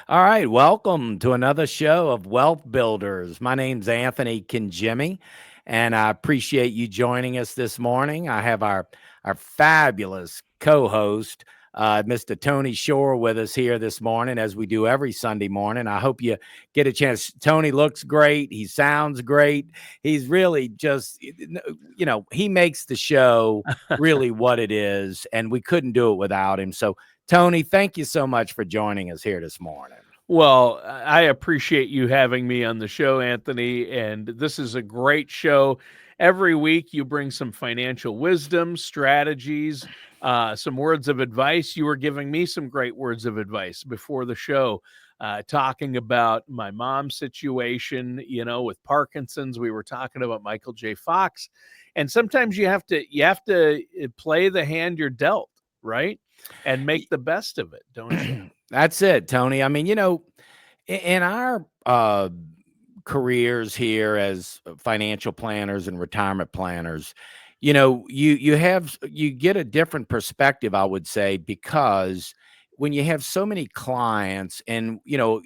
All right, welcome to another show of Wealth Builders. My name's Anthony Cangemi, and I appreciate you joining us this morning. I have our fabulous co-host, Mr. Tony Shore, with us here this morning, as we do every Sunday morning. I hope you get a chance. Tony looks great. He sounds great. He's really just, he makes the show really what it is, and we couldn't do it without him. So Tony, thank you so much for joining us here this morning. Well, I appreciate you having me on the show, Anthony, and this is a great show. Every week you bring some financial wisdom, strategies, some words of advice. You were giving me some great words of advice before the show, talking about my mom's situation, with Parkinson's. We were talking about Michael J. Fox, and sometimes you have to play the hand you're dealt, right? And make the best of it, don't you? That's it, Tony. I mean, in our careers here as financial planners and retirement planners, you get a different perspective, I would say, because when you have so many clients and,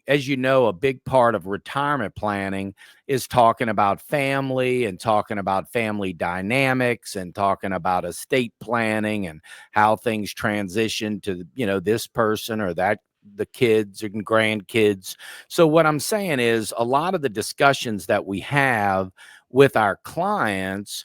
as you know, a big part of retirement planning is talking about family and talking about family dynamics and talking about estate planning and how things transition to, this person or that, the kids and grandkids. So what I'm saying is a lot of the discussions that we have with our clients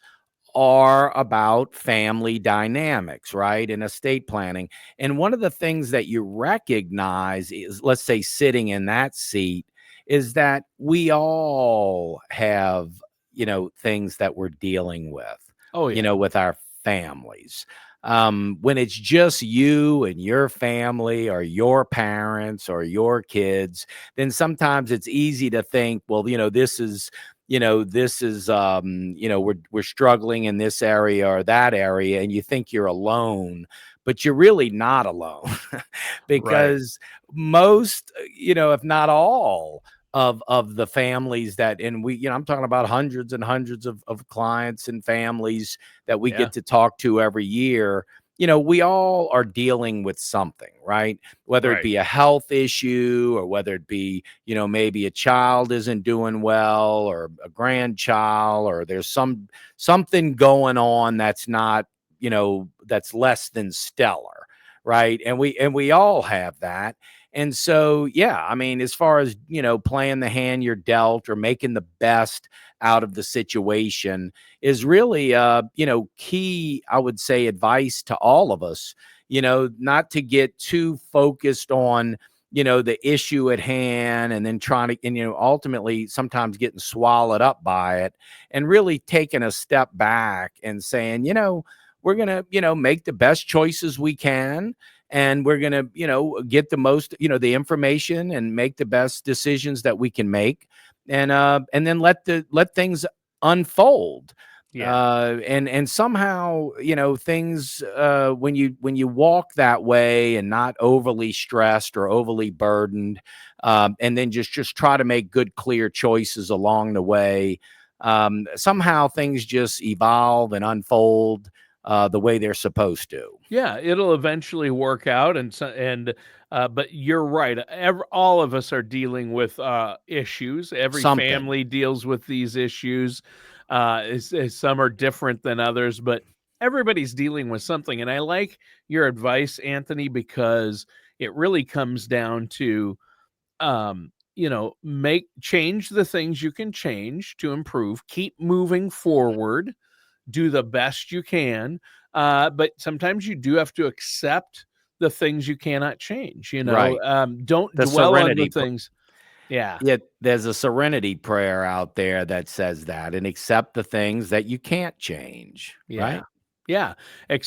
are about family dynamics, right? And estate planning. And one of the things that you recognize is, let's say, sitting in that seat, is that we all have, things that we're dealing with, Oh, yeah. with our families. When it's just you and your family or your parents or your kids, then sometimes it's easy to think, well, we're struggling in this area or that area, and you think you're alone, but you're really not alone Right. because most, if not all of the families that, and I'm talking about hundreds and hundreds of clients and families that we Yeah. get to talk to every year. We all are dealing with something, right? Whether it Right. be a health issue or whether it be, maybe a child isn't doing well or a grandchild, or there's something going on that's not, that's less than stellar, right? And we all have that. And so, yeah, I mean, as far as, playing the hand you're dealt or making the best out of the situation is really, key, I would say, advice to all of us, not to get too focused on, the issue at hand and then trying to, and, ultimately sometimes getting swallowed up by it, and really taking a step back and saying, we're going to, make the best choices we can, and we're going to, get the most, the information and make the best decisions that we can make, and then let things unfold. Yeah. And somehow, things, when you walk that way and not overly stressed or overly burdened, and then just try to make good, clear choices along the way, somehow things just evolve and unfold the way they're supposed to. Yeah, it'll eventually work out, but you're right. All of us are dealing with issues. Every Something. family deals with these issues. Some are different than others, but everybody's dealing with something. And I like your advice, Anthony, because it really comes down to make change the things you can change to improve, keep moving forward, do the best you can. But sometimes you do have to accept the things you cannot change. Right. Don't The dwell on the serenity. things. Yeah. Yeah, there's a serenity prayer out there that says that, and accept the things that you can't change, Yeah. right? Yeah.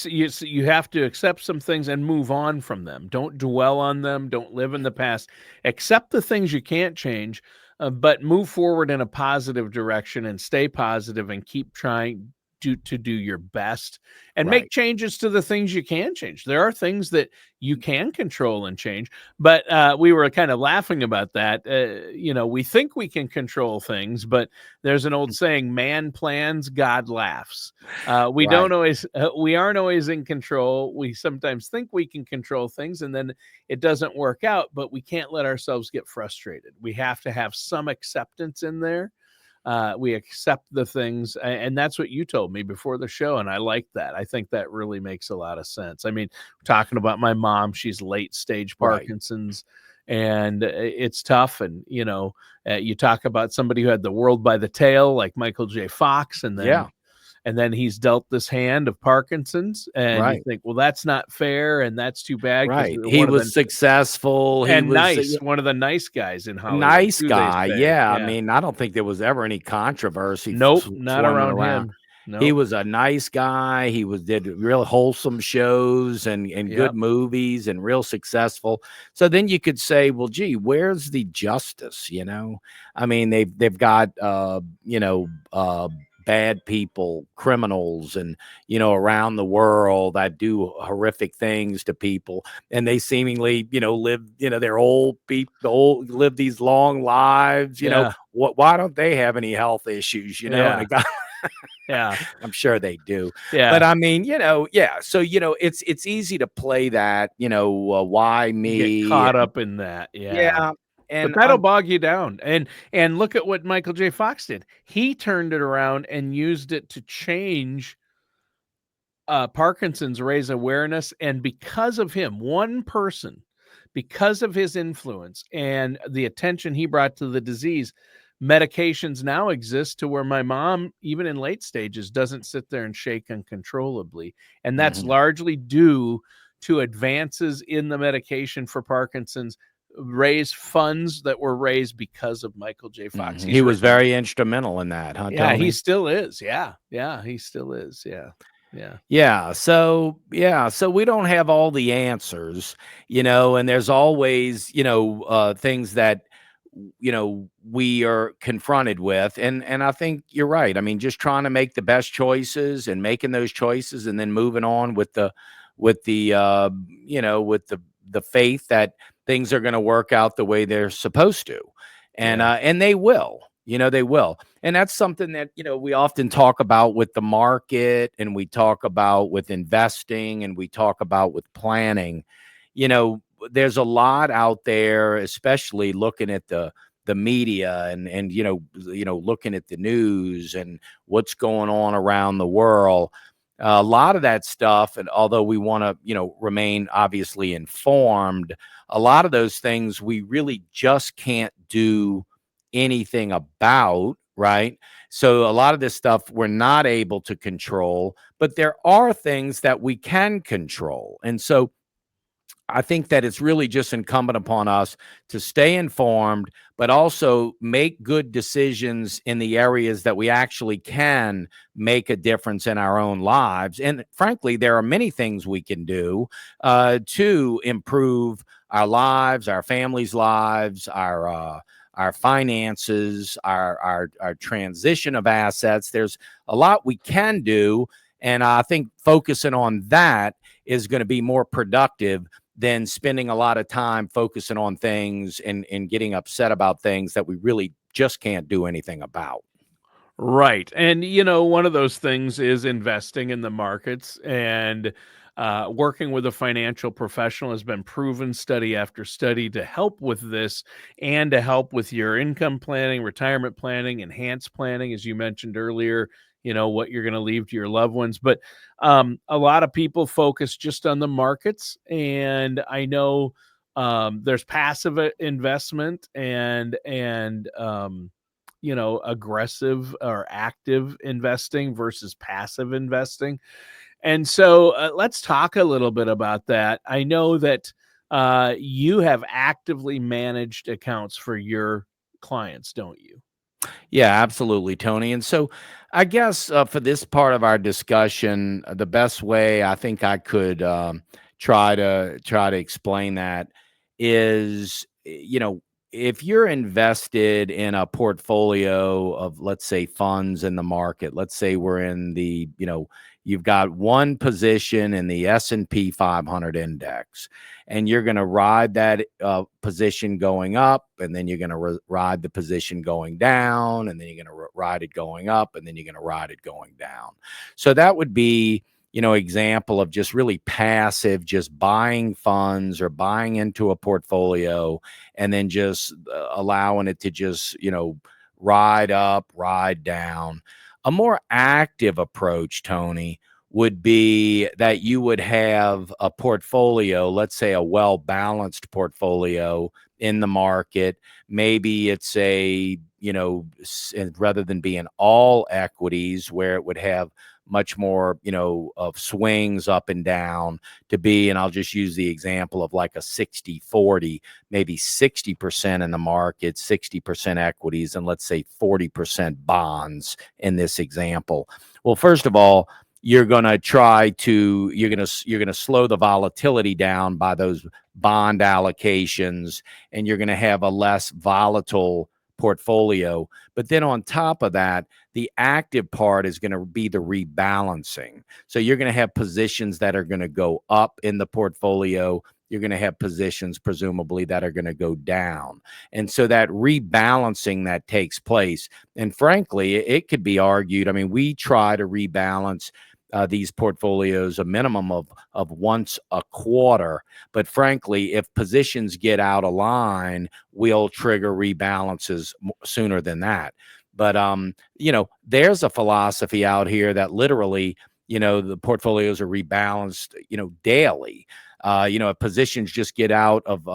You have to accept some things and move on from them. Don't dwell on them. Don't live in the past. Accept the things you can't change, but move forward in a positive direction and stay positive and keep trying. to do your best and make Right. changes to the things you can change. There are things that you can control and change, but we were kind of laughing about that. We think we can control things, but there's an old saying: "Man plans, God laughs." We don't Right. always, we aren't always in control. We sometimes think we can control things, and then it doesn't work out. But we can't let ourselves get frustrated. We have to have some acceptance in there. We accept the things, and that's what you told me before the show, and I like that. I think that really makes a lot of sense. I mean, talking about my mom, she's late stage Right. Parkinson's, and it's tough. And you talk about somebody who had the world by the tail, like Michael J. Fox, Yeah. and then he's dealt this hand of Parkinson's, and you Right. think, well, that's not fair, and that's too bad because Right. He one of was the successful. He and was nice, one of the nice guys in Hollywood nice too, they guy. say. Yeah. I Yeah. mean, I don't think there was ever any controversy Nope, not swimming around around. him. He Nope. was a nice guy. He did real wholesome shows and good Yep. movies and real successful. So then you could say, well, gee, where's the justice? I mean, they've got bad people, criminals, and around the world that do horrific things to people, and they seemingly live they're old people, live these long lives. Yeah. Why don't they have any health issues? And Yeah. a guy. Yeah. I'm sure they do. But Yeah. I mean, yeah. So, it's easy to play that, why You get me? caught up in that. Yeah. Yeah. But And that'll bog you down. And look at what Michael J. Fox did. He turned it around and used it to change Parkinson's, raise awareness, and because of him, one person, because of his influence and the attention he brought to the disease, medications now exist to where my mom, even in late stages, doesn't sit there and shake uncontrollably. And that's Mhm, largely due to advances in the medication for Parkinson's, raise funds that were raised because of Michael J. Fox. He He's was written, very instrumental in that, huh, yeah, he Tony? still is. Yeah. Yeah. He still is. Yeah. Yeah. Yeah, so we don't have all the answers, and there's always, things that we are confronted with, and I think you're right. I mean, just trying to make the best choices and making those choices and then moving on with the faith that things are going to work out the way they're supposed to. And Yeah. and they will. They will. And that's something that, we often talk about with the market, and we talk about with investing, and we talk about with planning. There's a lot out there, especially looking at the media and looking at the news and what's going on around the world. A lot of that stuff, and although we want to, remain obviously informed, a lot of those things we really just can't do anything about, right? So a lot of this stuff we're not able to control, but there are things that we can control. And so I think that it's really just incumbent upon us to stay informed, but also make good decisions in the areas that we actually can make a difference in our own lives. And frankly, there are many things we can do to improve our lives, our families' lives, our finances, our transition of assets. There's a lot we can do, and I think focusing on that is going to be more productive than spending a lot of time focusing on things and getting upset about things that we really just can't do anything about. Right. And, one of those things is investing in the markets, and working with a financial professional has been proven study after study to help with this and to help with your income planning, retirement planning, enhanced planning, as you mentioned earlier, what you're going to leave to your loved ones. But a lot of people focus just on the markets. And I know there's passive investment and aggressive or active investing versus passive investing. And so let's talk a little bit about that. I know that you have actively managed accounts for your clients, don't you? Yeah, absolutely, Tony. And so I guess for this part of our discussion, the best way I think I could try to explain that is, if you're invested in a portfolio of, let's say, funds in the market, let's say we're in the, you've got one position in the S&P 500 index, and you're going to ride that position going up, and then you're going to ride the position going down, and then you're going to ride it going up, and then you're going to ride it going down. So that would be, example of just really passive, just buying funds or buying into a portfolio and then just allowing it to just, ride up, ride down. A more active approach, Tony, would be that you would have a portfolio, let's say a well-balanced portfolio in the market. Maybe it's rather than being all equities where it would have much more, of swings up and down to be, and I'll just use the example of like a 60-40, maybe 60% in the market, 60% equities, and let's say 40% bonds in this example. Well, first of all, you're going to slow the volatility down by those bond allocations, and you're going to have a less volatile portfolio. But then on top of that, the active part is going to be the rebalancing. So you're going to have positions that are going to go up in the portfolio. You're going to have positions presumably that are going to go down. And so that rebalancing that takes place. And frankly, it could be argued. I mean, we try to rebalance these portfolios a minimum of once a quarter. But frankly, if positions get out of line, we'll trigger rebalances sooner than that. But there's a philosophy out here that literally, the portfolios are rebalanced, daily. If positions just get out of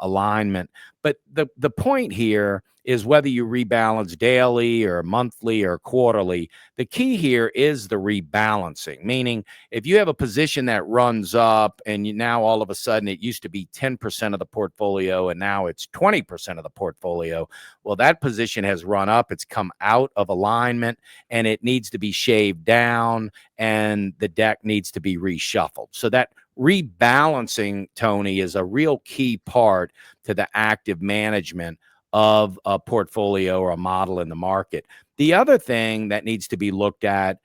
alignment. But the point here is whether you rebalance daily or monthly or quarterly, the key here is the rebalancing, meaning if you have a position that runs up and now all of a sudden it used to be 10% of the portfolio and now it's 20% of the portfolio, well, that position has run up, it's come out of alignment, and it needs to be shaved down, and the deck needs to be reshuffled. So that rebalancing, Tony, is a real key part to the active management of a portfolio or a model in the market. The other thing that needs to be looked at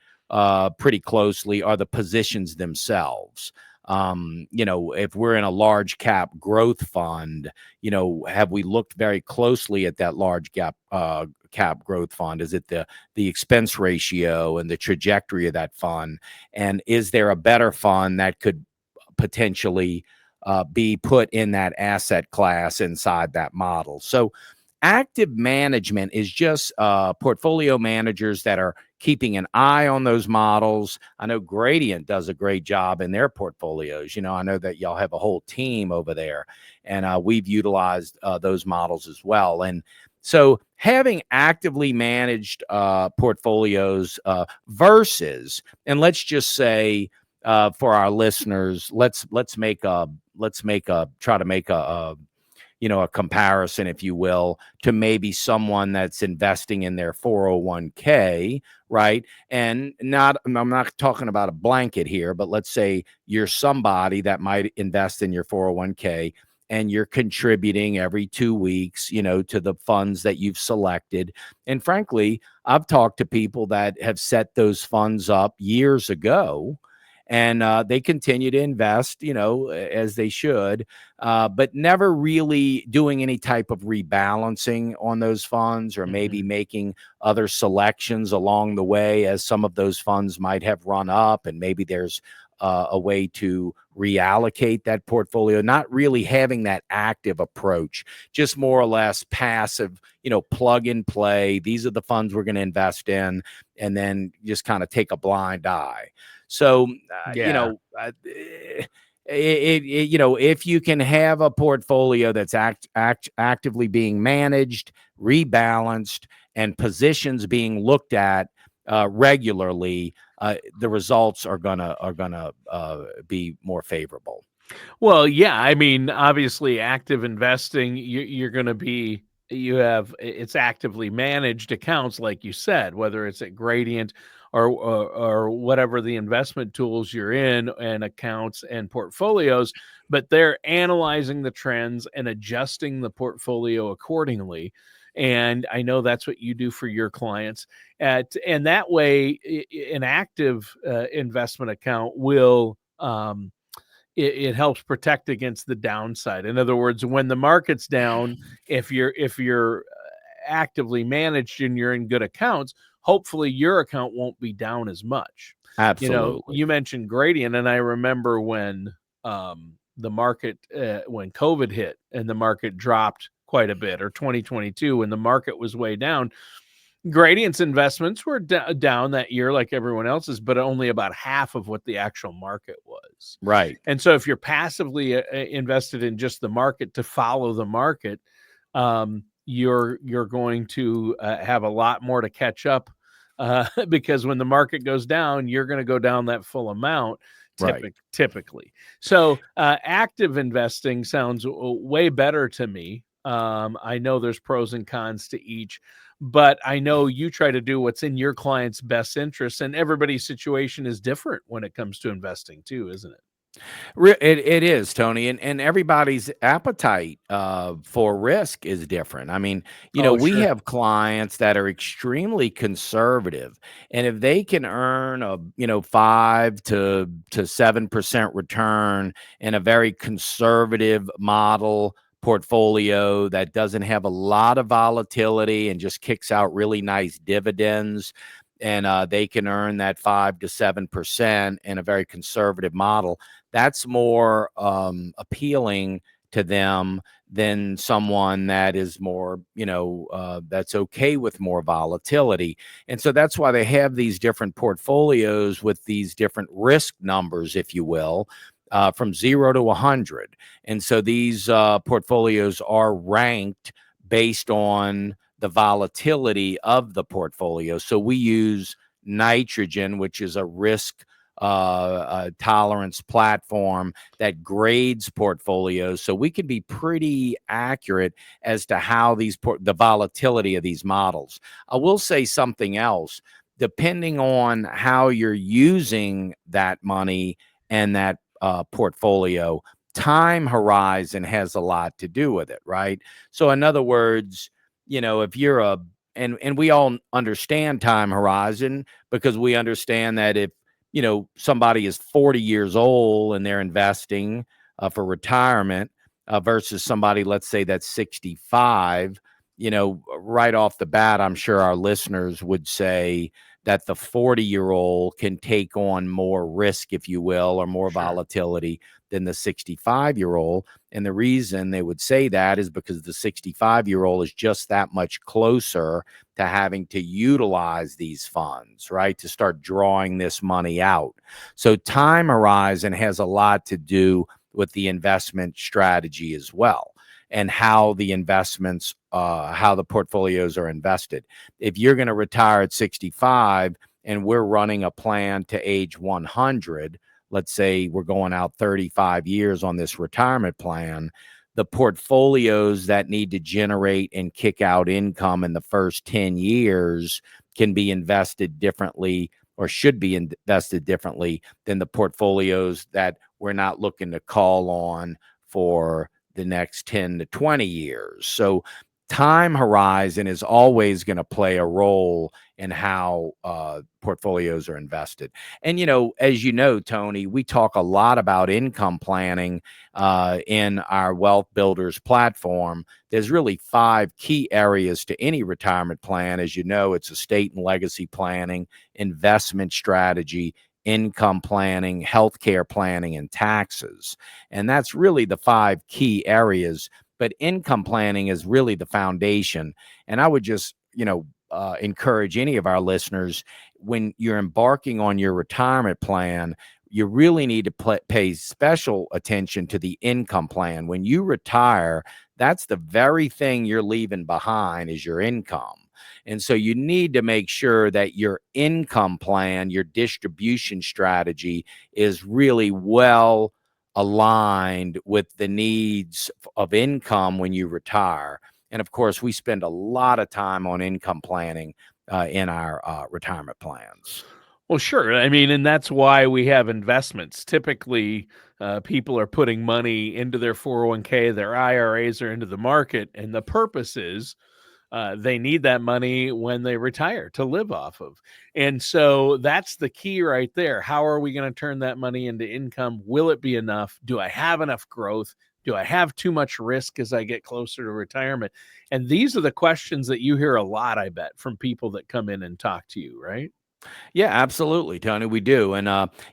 pretty closely are the positions themselves. If we're in a large cap growth fund, have we looked very closely at that large cap growth fund? Is it the expense ratio and the trajectory of that fund? And is there a better fund that could potentially be put in that asset class inside that model? So active management is just portfolio managers that are keeping an eye on those models. I know Gradient does a great job in their portfolios. I know that y'all have a whole team over there, and we've utilized those models as well. And so having actively managed portfolios versus, and let's just say, for our listeners, let's try to make a comparison, if you will, to maybe someone that's investing in their 401k, right? And I'm not talking about a blanket here, but let's say you're somebody that might invest in your 401k and you're contributing every 2 weeks, to the funds that you've selected. And frankly, I've talked to people that have set those funds up years ago, and they continue to invest, as they should, but never really doing any type of rebalancing on those funds, or maybe making other selections along the way as some of those funds might have run up, and maybe there's a way to reallocate that portfolio, not really having that active approach, just more or less passive, plug and play. These are the funds we're going to invest in, and then just kind of take a blind eye. So, if you can have a portfolio that's actively being managed, rebalanced, and positions being looked at regularly, the results are gonna be more favorable. Well, yeah, I mean, obviously, active investing, you're going to be, it's actively managed accounts, like you said, whether it's at Gradient or whatever the investment tools you're in, and accounts and portfolios, but they're analyzing the trends and adjusting the portfolio accordingly. And I know that's what you do for your clients. And that way, an active investment account will it helps protect against the downside. In other words, when the market's down, if you're actively managed and you're in good accounts, hopefully your account won't be down as much. Absolutely. You mentioned gradient, and I remember when the market when COVID hit and the market dropped quite a bit, or 2022 when the market was way down. Gradient's investments were down that year like everyone else's, but only about half of what the actual market was. Right. And so if you're passively invested in just the market to follow the market, you're going to have a lot more to catch up, because when the market goes down, you're going to go down that full amount Right. typically. So active investing sounds way better to me. I know there's pros and cons to each, but I know you try to do what's in your client's best interest, and everybody's situation is different when it comes to investing too, isn't it? It is, Tony, and everybody's appetite for risk is different. I mean, Oh, we sure. have clients that are extremely conservative, and if they can earn a 5 to 7% return in a very conservative model portfolio that doesn't have a lot of volatility and just kicks out really nice dividends, and they can earn that 5 to 7% in a very conservative model, that's more appealing to them than someone that is more, that's okay with more volatility. And so that's why they have these different portfolios with these different risk numbers, if you will, from 0 to 100. And so these portfolios are ranked based on the volatility of the portfolio. So we use nitrogen, which is a risk tolerance platform that grades portfolios, so we can be pretty accurate as to how the volatility of these models. I will say something else. Depending on how you're using that money and that portfolio, time horizon has a lot to do with it, right? So, in other words, if you're and we all understand time horizon, because we understand that if somebody is 40 years old and they're investing for retirement versus somebody, let's say, that's 65, right off the bat, I'm sure our listeners would say that the 40-year-old can take on more risk, if you will, or more Sure. volatility than the 65-year-old. And the reason they would say that is because the 65-year-old is just that much closer to having to utilize these funds, right? To start drawing this money out. So time horizon has a lot to do with the investment strategy as well, and how the investments, how the portfolios are invested. If you're going to retire at 65 and we're running a plan to age 100, let's say we're going out 35 years on this retirement plan, the portfolios that need to generate and kick out income in the first 10 years can be invested differently, or should be invested differently than the portfolios that we're not looking to call on for the next 10 to 20 years. So time horizon is always going to play a role in how portfolios are invested. And, as you know, Tony, we talk a lot about income planning in our Wealth Builders platform. There's really 5 key areas to any retirement plan. As you know, it's estate and legacy planning, investment strategy, income planning, healthcare planning, and taxes. And that's really the 5 key areas. But income planning is really the foundation. And I would just, encourage any of our listeners, when you're embarking on your retirement plan, you really need to pay special attention to the income plan. When you retire, that's the very thing you're leaving behind is your income. And so you need to make sure that your income plan, your distribution strategy is really well aligned with the needs of income when you retire. And of course, we spend a lot of time on income planning in our retirement plans. Well, sure. I mean, and that's why we have investments. Typically, people are putting money into their 401k, their IRAs, or into the market, and the purpose is they need that money when they retire to live off of. And so that's the key right there. How are we going to turn that money into income? Will it be enough? Do I have enough growth? Do I have too much risk as I get closer to retirement? And these are the questions that you hear a lot, I bet, from people that come in and talk to you, right? Yeah, absolutely, Tony. We do, and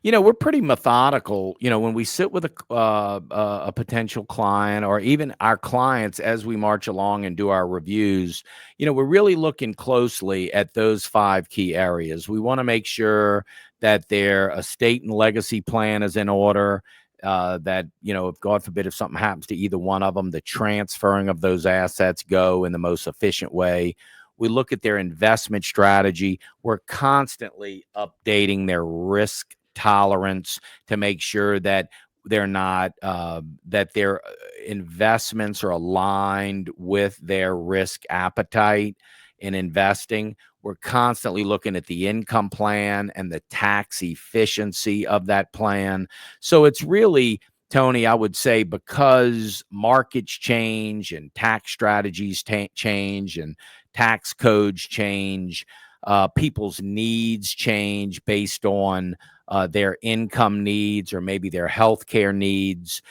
we're pretty methodical. When we sit with a potential client, or even our clients, as we march along and do our reviews, we're really looking closely at those five key areas. We want to make sure that their estate and legacy plan is in order. That if God forbid, if something happens to either one of them, the transferring of those assets go in the most efficient way. We look at their investment strategy. We're constantly updating their risk tolerance to make sure that they're not that their investments are aligned with their risk appetite in investing. We're constantly looking at the income plan and the tax efficiency of that plan. So it's really, Tony, I would say, because markets change and tax strategies change and tax codes change, people's needs change based on their income needs or maybe their healthcare needs.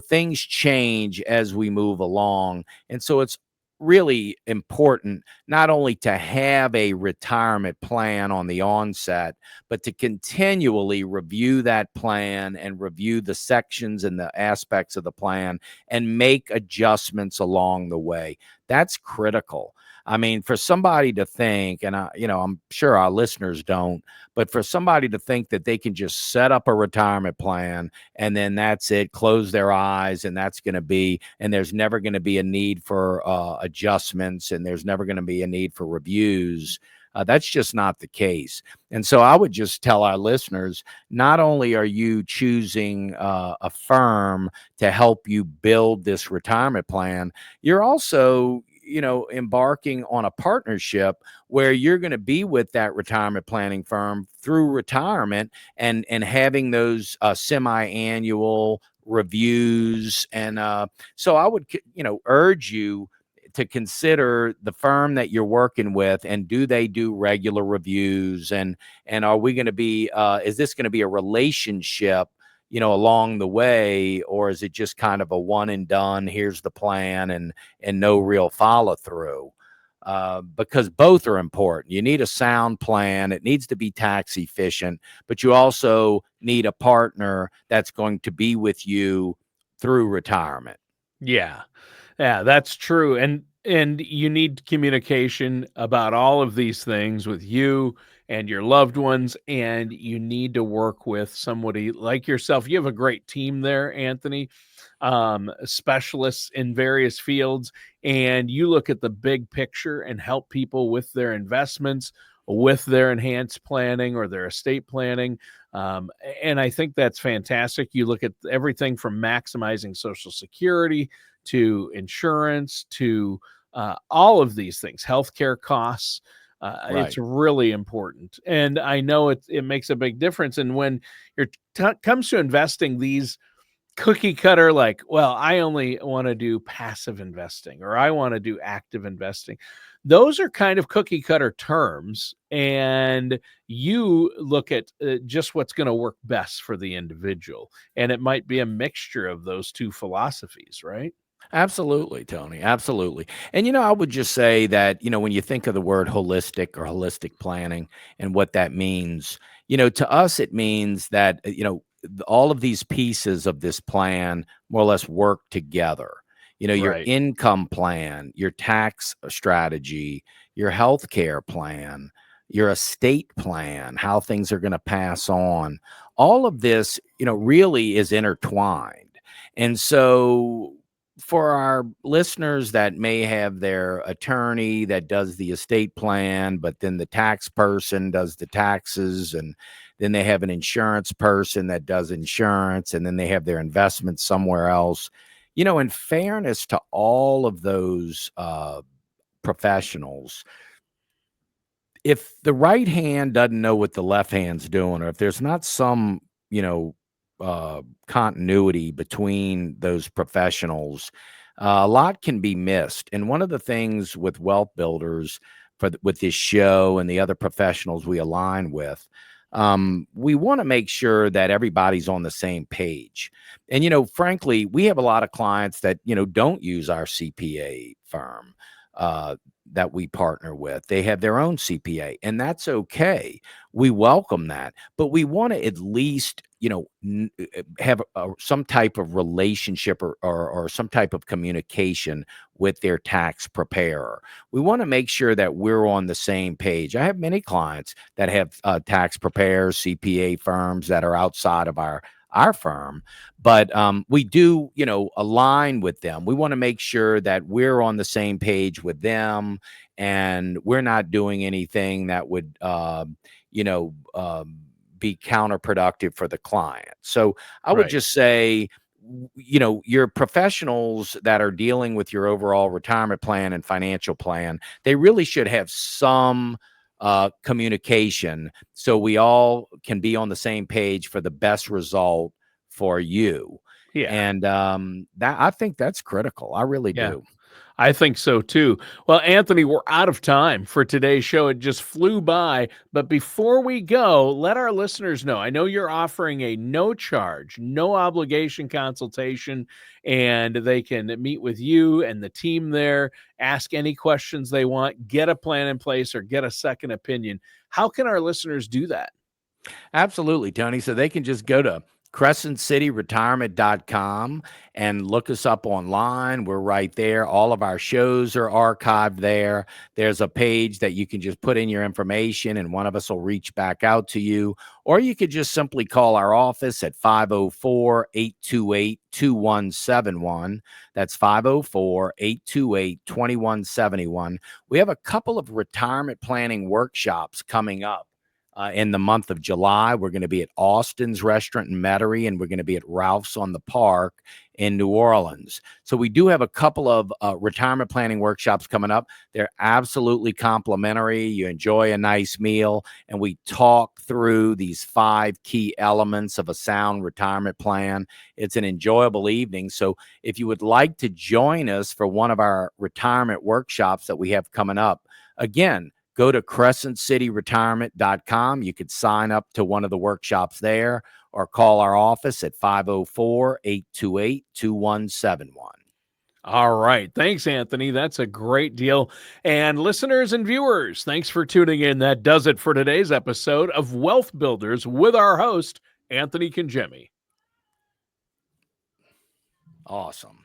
Things change as we move along. And so it's really important not only to have a retirement plan on the onset, but to continually review that plan and review the sections and the aspects of the plan and make adjustments along the way. That's critical. I mean, for somebody to think, and I'm sure our listeners don't, but for somebody to think that they can just set up a retirement plan and then that's it, close their eyes, and that's going to be, and there's never going to be a need for adjustments, and there's never going to be a need for reviews. That's just not the case. And so I would just tell our listeners, not only are you choosing a firm to help you build this retirement plan, you're also embarking on a partnership where you're going to be with that retirement planning firm through retirement and having those semi-annual reviews. And so I would urge you to consider the firm that you're working with, and do they do regular reviews, and are we going to be is this going to be a relationship along the way, or is it just kind of a one and done, here's the plan, and no real follow through? Because both are important. You need a sound plan. It needs to be tax efficient, but you also need a partner that's going to be with you through retirement. Yeah. Yeah, that's true. And you need communication about all of these things with you and your loved ones, and you need to work with somebody like yourself. You have a great team there, Anthony, specialists in various fields, and you look at the big picture and help people with their investments, with their enhanced planning or their estate planning. And I think that's fantastic. You look at everything from maximizing Social Security to insurance to all of these things, healthcare costs. Right. It's really important, and I know it makes a big difference. And when it comes to investing, these cookie cutter, like, well, I only want to do passive investing or I want to do active investing. Those are kind of cookie cutter terms. And you look at just what's going to work best for the individual. And it might be a mixture of those two philosophies, right? Absolutely, Tony. Absolutely. And I would just say that, when you think of the word holistic or holistic planning and what that means, to us, it means that, all of these pieces of this plan more or less work together. Your Right. income plan, your tax strategy, your healthcare plan, your estate plan, how things are going to pass on. All of this, really is intertwined. And so, for our listeners that may have their attorney that does the estate plan, but then the tax person does the taxes, and then they have an insurance person that does insurance, and then they have their investments somewhere else. In fairness to all of those professionals, if the right hand doesn't know what the left hand's doing, or if there's not some, you know, continuity between those professionals, a lot can be missed. And one of the things with wealth builders with this show and the other professionals we align with, we want to make sure that everybody's on the same page. And, frankly, we have a lot of clients that, don't use our CPA firm. That we partner with. They have their own CPA, and that's okay. We welcome that, but we want to at least, have some type of relationship or some type of communication with their tax preparer. We want to make sure that we're on the same page. I have many clients that have tax preparers, CPA firms that are outside of our firm, but we do, align with them. We want to make sure that we're on the same page with them, and we're not doing anything that would, be counterproductive for the client. So I would Right. just say, your professionals that are dealing with your overall retirement plan and financial plan, they really should have some communication so we all can be on the same page for the best result for you. Yeah. And that I think that's critical. I really Yeah. do. I think so too. Well, Anthony, we're out of time for today's show. It just flew by. But before we go, let our listeners know. I know you're offering a no charge, no obligation consultation, and they can meet with you and the team there, ask any questions they want, get a plan in place, or get a second opinion. How can our listeners do that? Absolutely, Tony. So they can just go to crescentcityretirement.com and look us up online. We're right there. All of our shows are archived there. There's a page that you can just put in your information and one of us will reach back out to you. Or you could just simply call our office at 504-828-2171. That's 504-828-2171. We have a couple of retirement planning workshops coming up. In the month of July, we're going to be at Austin's Restaurant in Metairie, and we're going to be at Ralph's on the Park in New Orleans. So we do have a couple of retirement planning workshops coming up. They're absolutely complimentary. You enjoy a nice meal, and we talk through these 5 key elements of a sound retirement plan. It's an enjoyable evening. So if you would like to join us for one of our retirement workshops that we have coming up, again, go to crescentcityretirement.com. You could sign up to one of the workshops there or call our office at 504-828-2171. All right. Thanks, Anthony. That's a great deal. And listeners and viewers, thanks for tuning in. That does it for today's episode of Wealth Builders with our host, Anthony Cangemi. Awesome.